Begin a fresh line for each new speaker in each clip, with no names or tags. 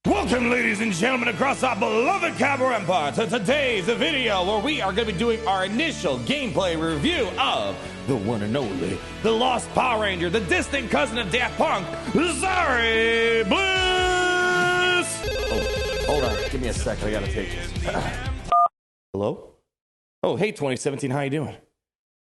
Welcome, ladies and gentlemen, across our beloved Cabo Empire to today's video where we are going to be doing our initial gameplay review of the one and only, the Lost Power Ranger, the distant cousin of Daft Punk, Zorii Bliss! Oh, hold on. Give me a second. I gotta take this. Hello? Oh, hey, 2017. How you doing?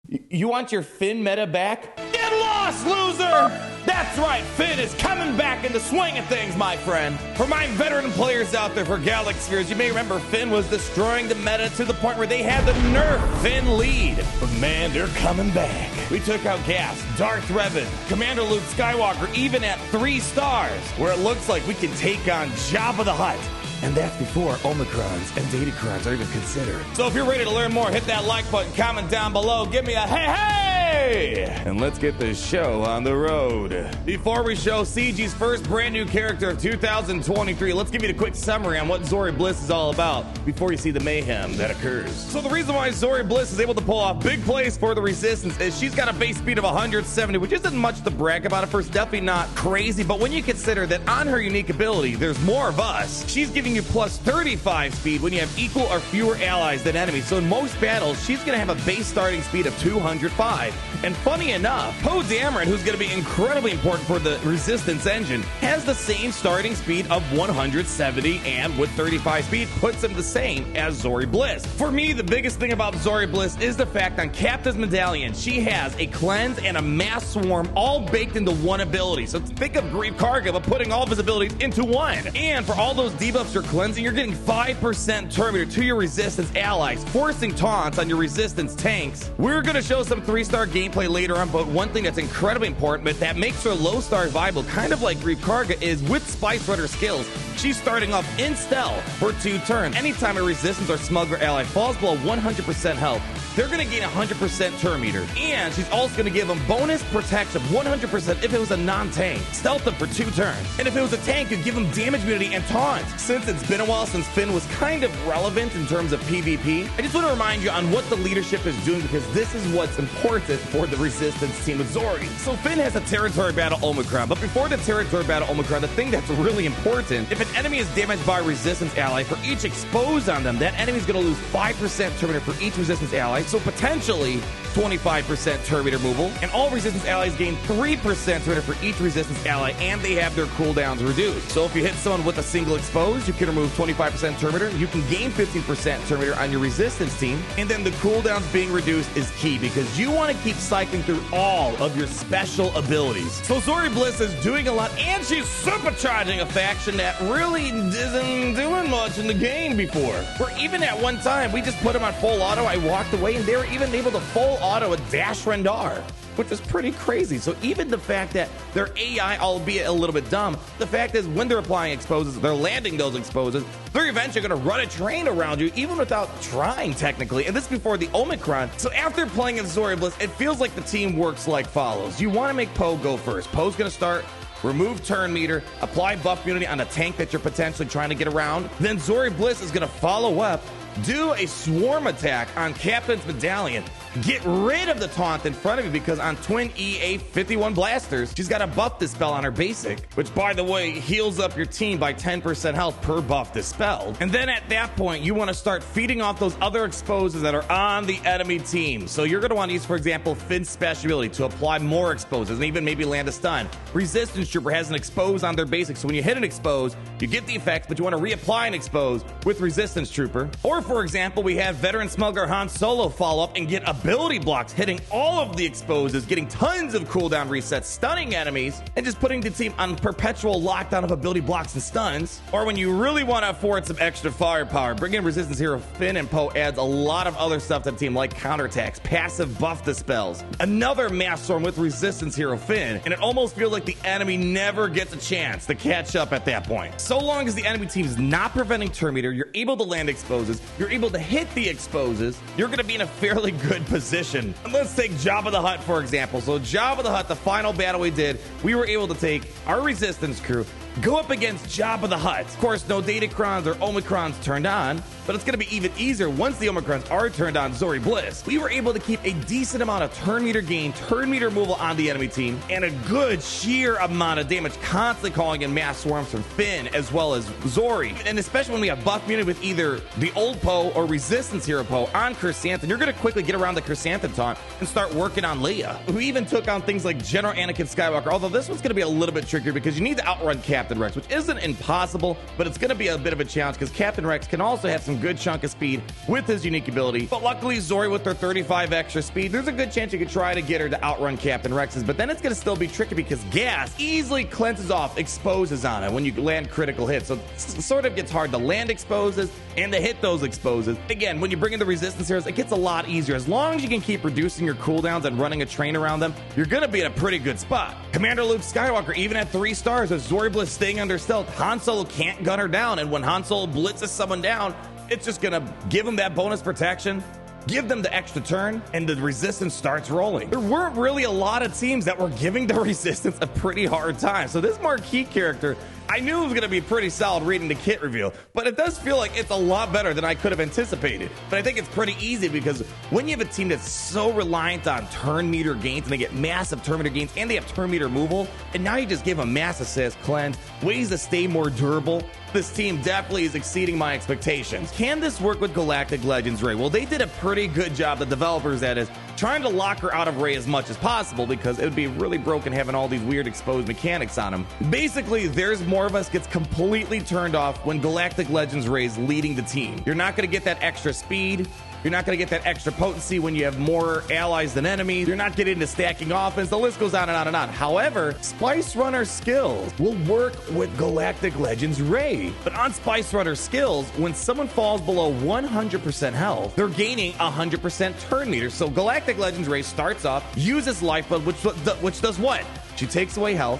You want your Finn meta back? Get lost, loser! That's right, Finn is coming back in the swing of things, my friend. For my veteran players out there for Galaxy, you may remember Finn was destroying the meta to the point where they had to nerf Finn lead. But man, they're coming back. We took out Gas, Darth Revan, Commander Luke Skywalker, even at 3 stars, where it looks like we can take on Jabba the Hutt. And that's before Omicrons and Datacrons are even considered. So if you're ready to learn more, hit that like button, comment down below, give me a hey, hey! And let's get this show on the road. Before we show CG's first brand new character of 2023, let's give you the quick summary on what Zorii Bliss is all about before you see the mayhem that occurs. So the reason why Zorii Bliss is able to pull off big plays for the Resistance is she's got a base speed of 170, which isn't much to brag about at first, definitely not crazy, but when you consider that on her unique ability, there's more of us, she's giving you plus 35 speed when you have equal or fewer allies than enemies. So in most battles, she's going to have a base starting speed of 205. And funny enough, Poe Dameron, who's going to be incredibly important for the Resistance engine, has the same starting speed of 170, and with 35 speed, puts him the same as Zorii Bliss. For me, the biggest thing about Zorii Bliss is the fact on Captain's Medallion, she has a cleanse and a mass swarm all baked into one ability. So think of Grief Karga, but putting all of his abilities into one. And for all those debuffs you're cleansing, you're getting 5% turn meter to your Resistance allies, forcing taunts on your Resistance tanks. We're going to show some 3-star gameplay later on, but one thing that's incredibly important, but that makes her low star viable, kind of like Grief Karga, is with Spice Runner skills. She's starting off in stealth for 2 turns. Anytime a Resistance or Smuggler ally falls below 100% health, they're going to gain 100% turn meter. And she's also going to give them bonus protection 100% if it was a non-tank. Stealth them for 2 turns. And if it was a tank, you'd give them damage immunity and taunts. Since it's been a while since Finn was kind of relevant in terms of PvP, I just want to remind you on what the leadership is doing, because this is what's important for the Resistance team with Zorii. So Finn has a territory battle Omicron, but before the territory battle Omicron, the thing that's really important, if an enemy is damaged by a Resistance ally, for each expose on them, that enemy is going to lose 5% turn meter for each Resistance ally, so potentially 25% turn meter removal, and all Resistance allies gain 3% turn meter for each Resistance ally, and they have their cooldowns reduced. So if you hit someone with a single expose, you can remove 25% turn meter, you can gain 15% turn meter on your Resistance team, and then the cooldowns being reduced is key, because you want to keep cycling through all of your special abilities. So Zorii Bliss is doing a lot, and she's supercharging a faction that really isn't doing much in the game before. Where even at one time, we just put them on full auto, I walked away, and they were even able to full auto a Dash Rendar, which is pretty crazy. So even the fact that their AI, albeit a little bit dumb, the fact is when they're applying exposes, they're landing those exposes, they're eventually going to run a train around you even without trying technically, and this is before the Omicron. So after playing as Zorii Bliss, it feels like the team works like follows. You want to make Poe go first. Poe's going to start, remove turn meter, apply buff immunity on a tank that you're potentially trying to get around. Then Zorii Bliss is going to follow up, do a swarm attack on Captain's Medallion, get rid of the taunt in front of you, because on twin EA51 blasters, she's got a buff dispel on her basic, which by the way heals up your team by 10% health per buff dispelled. And then at that point, you want to start feeding off those other exposes that are on the enemy team. So you're going to want to use, for example, Finn's special ability to apply more exposes and even maybe land a stun. Resistance Trooper has an expose on their basic, so when you hit an expose, you get the effects, but you want to reapply an expose with Resistance Trooper. Or for example, we have Veteran Smuggler Han Solo follow up and get ability blocks, hitting all of the exposes, getting tons of cooldown resets, stunning enemies, and just putting the team on perpetual lockdown of ability blocks and stuns. Or when you really want to afford some extra firepower, bring in Resistance hero Finn, and Poe adds a lot of other stuff to the team, like counterattacks, passive buff dispels, another mass storm with Resistance hero Finn, and it almost feels like the enemy never gets a chance to catch up at that point. So long as the enemy team is not preventing turn meter, you're able to land exposes, you're able to hit the exposes, you're going to be in a fairly good position. And let's take Jabba the Hutt, for example. So Jabba the Hutt, the final battle we did, we were able to take our Resistance crew, go up against Jabba the Hutt. Of course, no Datacrons or Omicrons turned on, but it's going to be even easier once the Omicrons are turned on. Zorii Bliss. We were able to keep a decent amount of turn meter gain, turn meter removal on the enemy team, and a good sheer amount of damage, constantly calling in mass swarms from Finn as well as Zorii. And especially when we have buff immunity with either the old Poe or resistance hero Poe on Chrysanthemum, you're going to quickly get around the Chrysanthemum taunt and start working on Leia, who even took on things like General Anakin Skywalker, although this one's going to be a little bit trickier because you need to outrun Captain Rex, which isn't impossible, but it's going to be a bit of a challenge because Captain Rex can also have some good chunk of speed with his unique ability. But luckily, Zorii with her 35 extra speed, there's a good chance you could try to get her to outrun Captain Rex's, but then it's going to still be tricky because gas easily cleanses off exposes on it when you land critical hits. So it sort of gets hard to land exposes and to hit those exposes. Again, when you bring in the resistance heroes, it gets a lot easier. As long as you can keep reducing your cooldowns and running a train around them, you're going to be in a pretty good spot. Commander Luke Skywalker, even at 3 stars, with Zorii Bliss staying under stealth, Han Solo can't gun her down, and when Han Solo blitzes someone down, it's just going to give him that bonus protection, give them the extra turn, and the resistance starts rolling. There weren't really a lot of teams that were giving the resistance a pretty hard time. So this marquee character, I knew it was going to be pretty solid reading the kit reveal, but it does feel like it's a lot better than I could have anticipated. But I think it's pretty easy because when you have a team that's so reliant on turn meter gains, and they get massive turn meter gains, and they have turn meter removal, and now you just give them mass assist, cleanse, ways to stay more durable, this team definitely is exceeding my expectations. Can this work with Galactic Legends Rey? Well, they did a pretty good job, the developers that is, trying to lock her out of Rey as much as possible because it would be really broken having all these weird exposed mechanics on him. Basically, There's More of Us gets completely turned off when Galactic Legends Rey is leading the team. You're not going to get that extra speed. You're not going to get that extra potency when you have more allies than enemies. You're not getting into stacking offense. The list goes on and on and on. However, Spice Runner skills will work with Galactic Legends Rey. But on Spice Runner skills, when someone falls below 100% health, they're gaining 100% turn meter. So Galactic Legends Rey starts off, uses Lifeblood, which does what? She takes away health,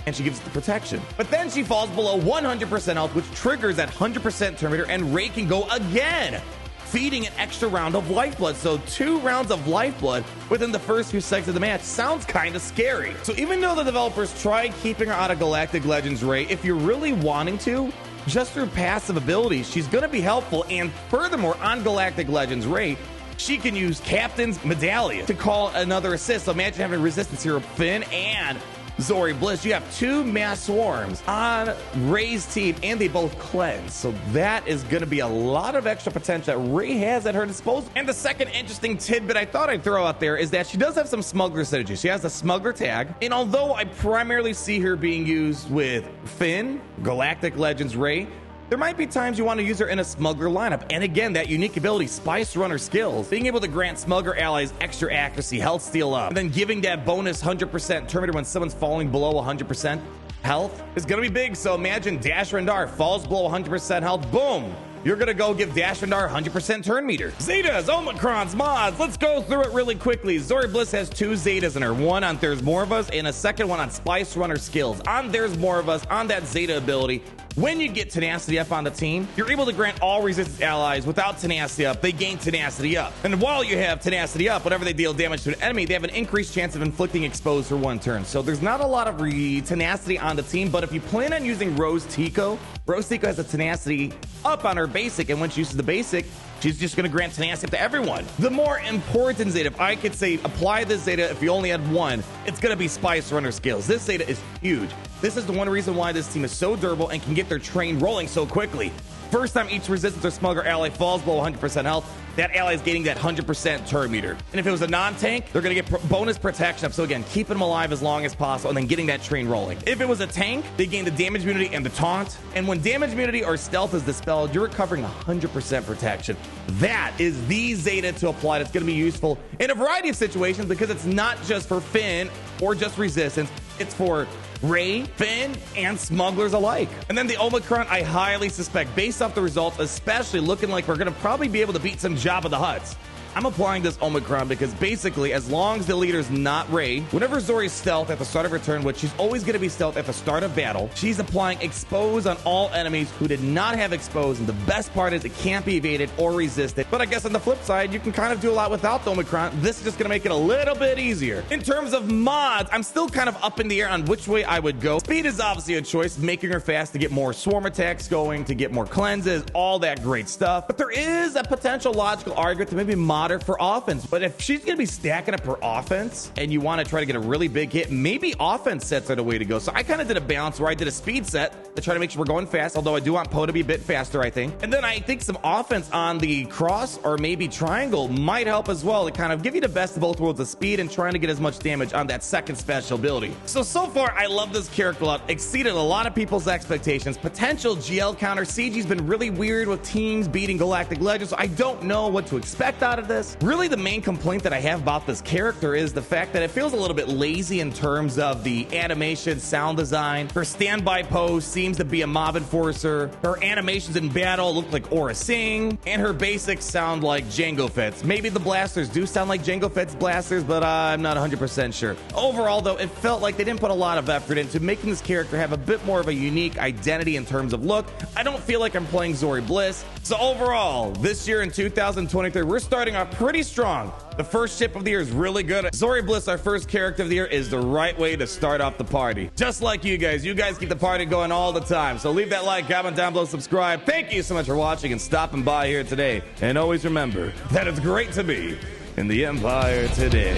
and she gives it the protection. But then she falls below 100% health, which triggers that 100% turn meter, and Rey can go again, feeding an extra round of lifeblood. So 2 rounds of lifeblood within the first few seconds of the match sounds kind of scary. So even though the developers tried keeping her out of Galactic Legends Rey, if you're really wanting to, just through passive abilities, she's going to be helpful. And furthermore, on Galactic Legends Rey, she can use Captain's Medallion to call another assist. So imagine having resistance hero Finn and Zorii Bliss. You have 2 mass swarms on Rey's team, and they both cleanse. So that is going to be a lot of extra potential that Rey has at her disposal. And the second interesting tidbit I thought I'd throw out there is that she does have some smuggler synergy. She has a smuggler tag, and although I primarily see her being used with Finn, Galactic Legends Rey, there might be times you want to use her in a smuggler lineup. And again, that unique ability, Spice Runner skills, being able to grant smuggler allies extra accuracy, health steal up, and then giving that bonus 100% turn meter when someone's falling below 100% health is going to be big. So imagine Dash Rendar falls below 100% health, boom, you're going to go give Dash Rendar 100% turn meter. Zetas, Omicrons, mods, let's go through it really quickly. Zorii Bliss has 2 Zetas in her, one on There's More of Us and a second one on Spice Runner skills. On There's More of Us, on that Zeta ability, when you get Tenacity Up on the team, you're able to grant all resistance allies without Tenacity Up, they gain Tenacity Up. And while you have Tenacity Up, whenever they deal damage to an enemy, they have an increased chance of inflicting expose for 1 turn. So there's not a lot of tenacity on the team, but if you plan on using Rose Tico has a Tenacity Up on her basic, and when she uses the basic, she's just going to grant tenacity up to everyone. The more important Zeta, if I could say apply this Zeta if you only had one, it's going to be Spice Runner skills. This Zeta is huge. This is the one reason why this team is so durable and can get their train rolling so quickly. First time each resistance or smuggler ally falls below 100% health, that ally is getting that 100% turn meter. And if it was a non-tank, they're going to get bonus protection up. So again, keeping them alive as long as possible and then getting that train rolling. If it was a tank, they gain the damage immunity and the taunt. And when damage immunity or stealth is dispelled, you're recovering 100% protection. That is the Zeta to apply. That's going to be useful in a variety of situations because it's not just for Finn or just resistance. It's for Rey, Finn, and smugglers alike. And then the Omicron, I highly suspect, based off the results, especially looking like we're going to probably be able to beat some Jabba the Hutts. I'm applying this Omicron because basically, as long as the leader's not Rey, whenever Zori's stealth at the start of her turn, which she's always going to be stealth at the start of battle, she's applying expose on all enemies who did not have expose, and the best part is it can't be evaded or resisted. But I guess on the flip side, you can kind of do a lot without the Omicron. This is just going to make it a little bit easier. In terms of mods, I'm still kind of up in the air on which way I would go. Speed is obviously a choice, making her fast to get more swarm attacks going, to get more cleanses, all that great stuff. But there is a potential logical argument to maybe mod her for offense. But if she's going to be stacking up her offense and you want to try to get a really big hit, maybe offense sets are the way to go. So I kind of did a balance where I did a speed set to try to make sure we're going fast, although I do want Poe to be a bit faster, I think. And then I think some offense on the cross or maybe triangle might help as well to kind of give you the best of both worlds of speed and trying to get as much damage on that second special ability. So far, I love this character a lot. Exceeded a lot of people's expectations. Potential GL counter. CG's been really weird with teams beating Galactic Legends, so I don't know what to expect out of this. Really, the main complaint that I have about this character is the fact that it feels a little bit lazy in terms of the animation, sound design. Her standby pose seems to be a mob enforcer. Her animations in battle look like Aura Singh, and her basics sound like Jango Fett's. Maybe the blasters do sound like Jango Fett's blasters, but I'm not 100% sure. Overall, though, it felt like they didn't put a lot of effort into making this character have a bit more of a unique identity in terms of look. I don't feel like I'm playing Zorii Bliss. So overall, this year in 2023, we're starting off pretty strong. The first ship of the year is really good. Zorii Bliss, our first character of the year, is the right way to start off the party. Just like you guys keep the party going all the time. So leave that like, comment down below, subscribe. Thank you so much for watching and stopping by here today. And always remember that it's great to be in the Empire today.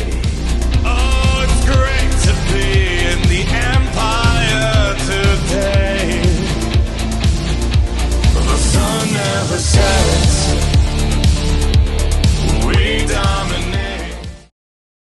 Oh, it's great to be in the Empire.